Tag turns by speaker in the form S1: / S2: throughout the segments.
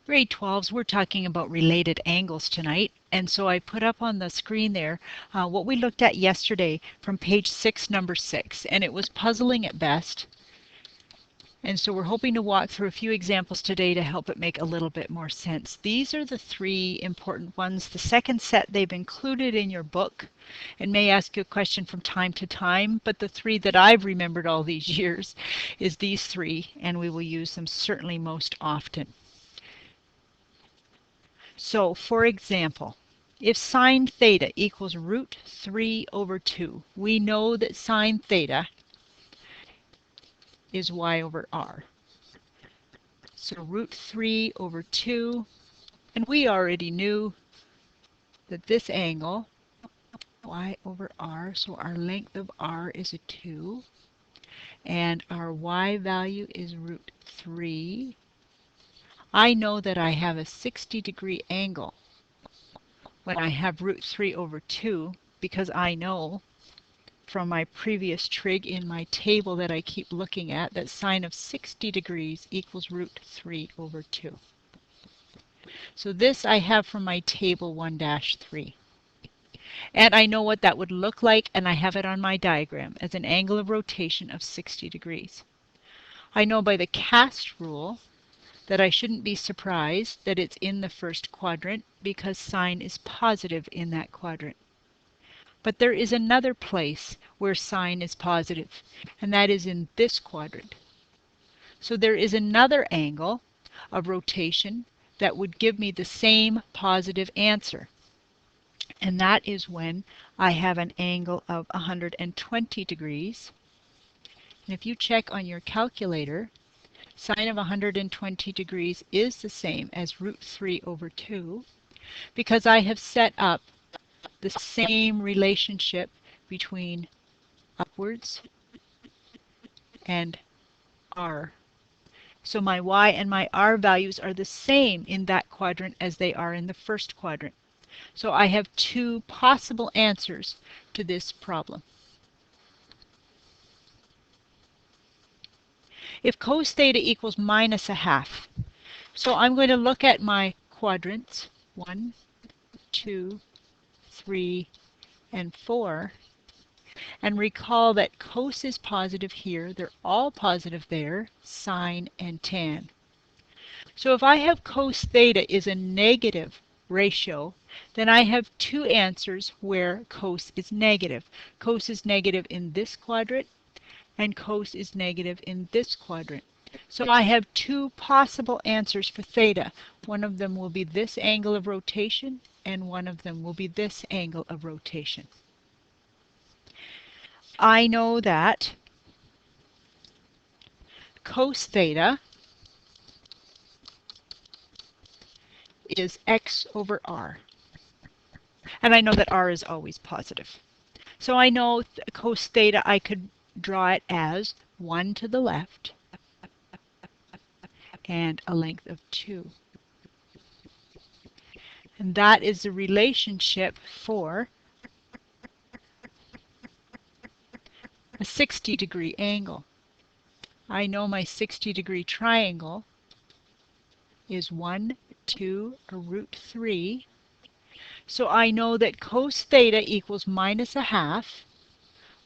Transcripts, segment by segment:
S1: Grade 12s, we're talking about related angles tonight. And so I put up on the screen there what we looked at yesterday from page 6, number 6. And it was puzzling at best. And so we're hoping to walk through a few examples today to help it make a little bit more sense. These are the three important ones. The second set they've included in your book and may ask you a question from time to time, but the three that I've remembered all these years is these three, and we will use them certainly most often. So, for example, if sine theta equals root 3 over 2, we know that sine theta is y over r. So root 3 over 2, and we already knew that this angle, y over r, so our length of r is a 2, and our y value is root 3. I know that I have a 60-degree angle when I have root 3 over 2 because I know from my previous trig in my table that I keep looking at that sine of 60 degrees equals root 3 over 2. So this I have from my table 1-3. And I know what that would look like, and I have it on my diagram as an angle of rotation of 60 degrees. I know by the cast rule that I shouldn't be surprised that it's in the first quadrant because sine is positive in that quadrant. But there is another place where sine is positive, and that is in this quadrant. So there is another angle of rotation that would give me the same positive answer. And that is when I have an angle of 120 degrees. And if you check on your calculator, sine of 120 degrees is the same as root 3 over 2 because I have set up the same relationship between upwards and r. So my y and my r values are the same in that quadrant as they are in the first quadrant. So I have two possible answers to this problem. If cos theta equals minus a half, so I'm going to look at my quadrants, 1, 2, 3, and 4, and recall that cos is positive here, they're all positive there, sine and tan. So if I have cos theta is a negative ratio, then I have two answers where cos is negative. Cos is negative in this quadrant, and cos is negative in this quadrant. So I have two possible answers for theta. One of them will be this angle of rotation, and one of them will be this angle of rotation. I know that cos theta is x over r. And I know that r is always positive. So I know cos theta, I could draw it as 1 to the left and a length of 2. And that is the relationship for a 60-degree angle. I know my 60-degree triangle is 1, 2, or root 3. So I know that cos theta equals minus a half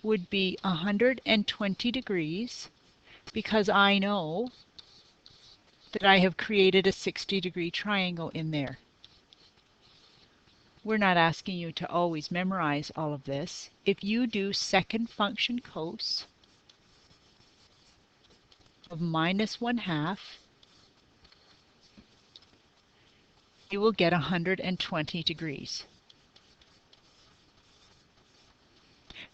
S1: would be 120 degrees because I know that I have created a 60-degree triangle in there. We're not asking you to always memorize all of this. If you do second function cos of minus 1/2, you will get 120 degrees.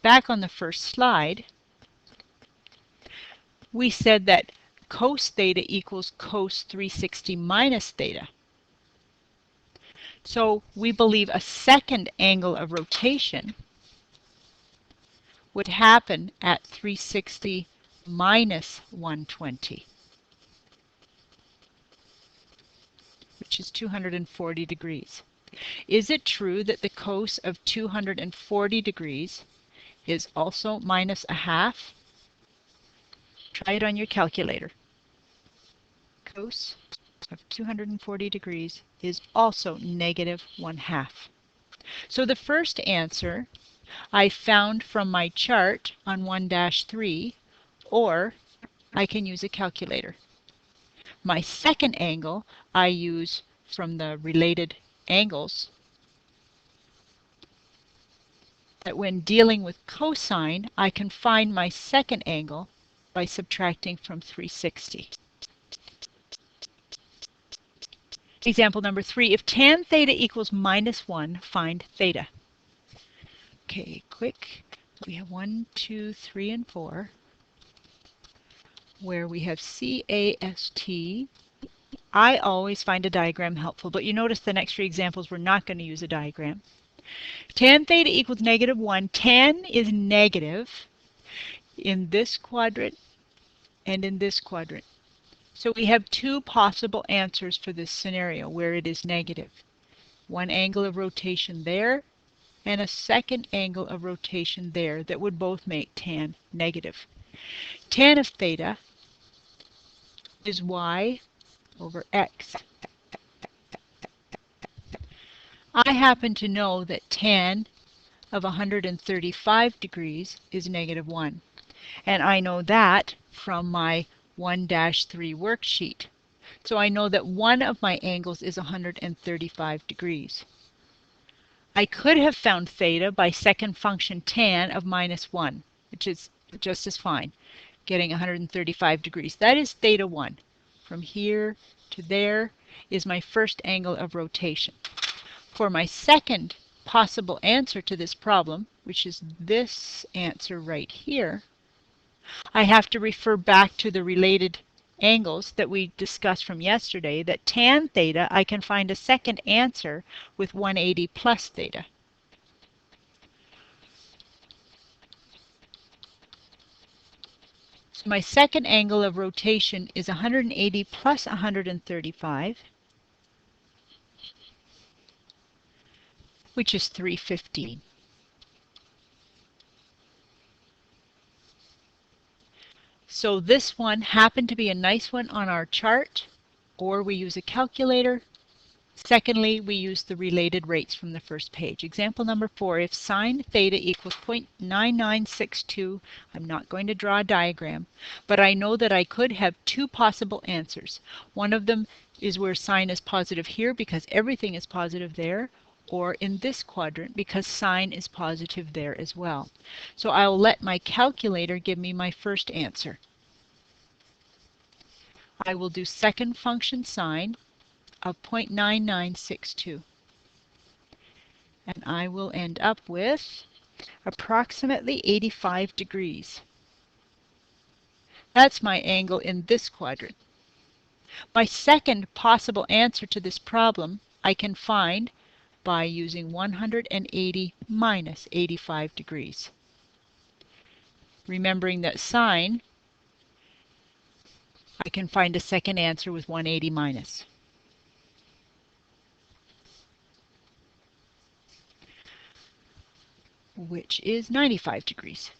S1: Back on the first slide, we said that cos theta equals cos 360 minus theta. So we believe a second angle of rotation would happen at 360 minus 120, which is 240 degrees. Is it true that the cos of 240 degrees is also minus a half? Try it on your calculator. Cos of 240 degrees is also negative 1/2. So the first answer I found from my chart on 1-3, or I can use a calculator. My second angle I use from the related angles, that when dealing with cosine, I can find my second angle by subtracting from 360. Example number 3, if tan theta equals -1, find theta. Okay, quick. We have 1, 2, 3, and 4, where we have CAST. I always find a diagram helpful, but you notice the next 3 examples we're not going to use a diagram. Tan theta equals -1. Tan is negative in this quadrant and in this quadrant. So we have 2 possible answers for this scenario where it is negative. One angle of rotation there and a second angle of rotation there that would both make tan negative. Tan of theta is y over x. I happen to know that tan of 135 degrees is -1. And I know that from my 1-3 worksheet. So I know that one of my angles is 135 degrees. I could have found theta by second function tan of -1, which is just as fine, getting 135 degrees. That is theta 1. From here to there is my first angle of rotation. For my second possible answer to this problem, which is this answer right here, I have to refer back to the related angles that we discussed from yesterday, that tan theta, I can find a second answer with 180 plus theta. So my second angle of rotation is 180 plus 135, which is 315. So this one happened to be a nice one on our chart, or we use a calculator. Secondly, we use the related rates from the first page. Example number 4, if sine theta equals 0.9962, I'm not going to draw a diagram, but I know that I could have 2 possible answers. One of them is where sine is positive here because everything is positive there, or in this quadrant because sine is positive there as well. So I'll let my calculator give me my first answer. I will do second function sine of 0.9962. And I will end up with approximately 85 degrees. That's my angle in this quadrant. My second possible answer to this problem I can find by using 180 minus 85 degrees. Remembering that sine, I can find a second answer with 180 minus. Which is 95 degrees.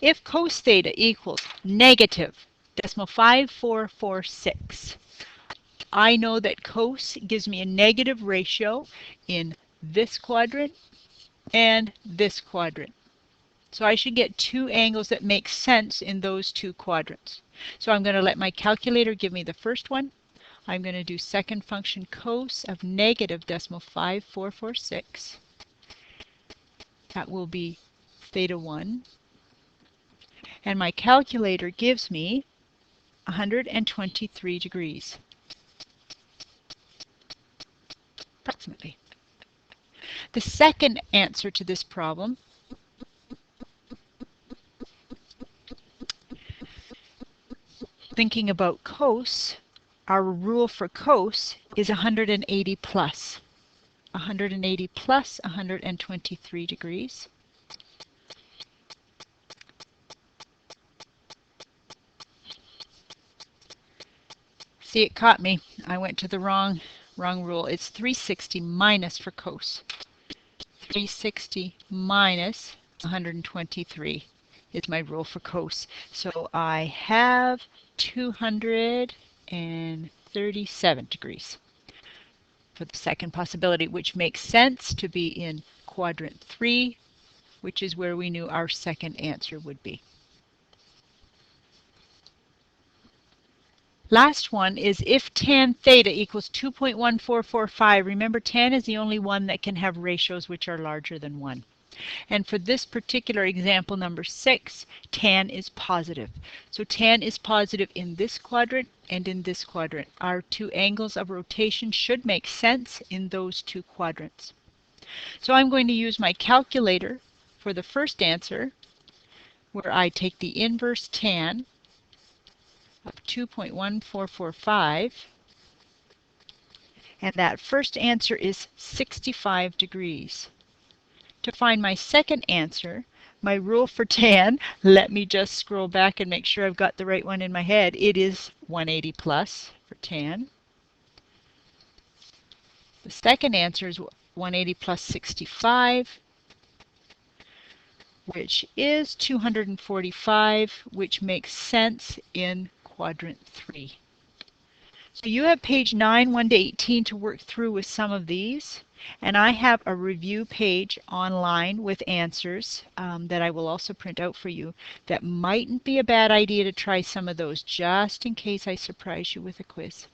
S1: If cos theta equals negative 0.5446, I know that cos gives me a negative ratio in this quadrant and this quadrant. So I should get 2 angles that make sense in those 2 quadrants. So I'm going to let my calculator give me the first one. I'm going to do second function cos of negative 0.5446. That will be theta 1. And my calculator gives me 123 degrees. Approximately. The second answer to this problem thinking about cos, our rule for cos is 180 plus. 180 plus 123 degrees. See, it caught me. I went to the wrong rule. It's 360 minus for cos. 360 minus 123 is my rule for cos. So I have 240 137 degrees for the second possibility, which makes sense to be in quadrant 3, which is where we knew our second answer would be. Last one is if tan theta equals 2.1445. Remember, tan is the only one that can have ratios which are larger than 1. And for this particular example, number 6, tan is positive. So tan is positive in this quadrant and in this quadrant. Our two angles of rotation should make sense in those two quadrants. So I'm going to use my calculator for the first answer, where I take the inverse tan of 2.1445, and that first answer is 65 degrees. To find my second answer, my rule for tan, let me just scroll back and make sure I've got the right one in my head. It is 180 plus for tan. The second answer is 180 plus 65, which is 245, which makes sense in quadrant 3. So you have page 9, 1 to 18 to work through with some of these. And I have a review page online with answers that I will also print out for you. That mightn't be a bad idea to try some of those just in case I surprise you with a quiz.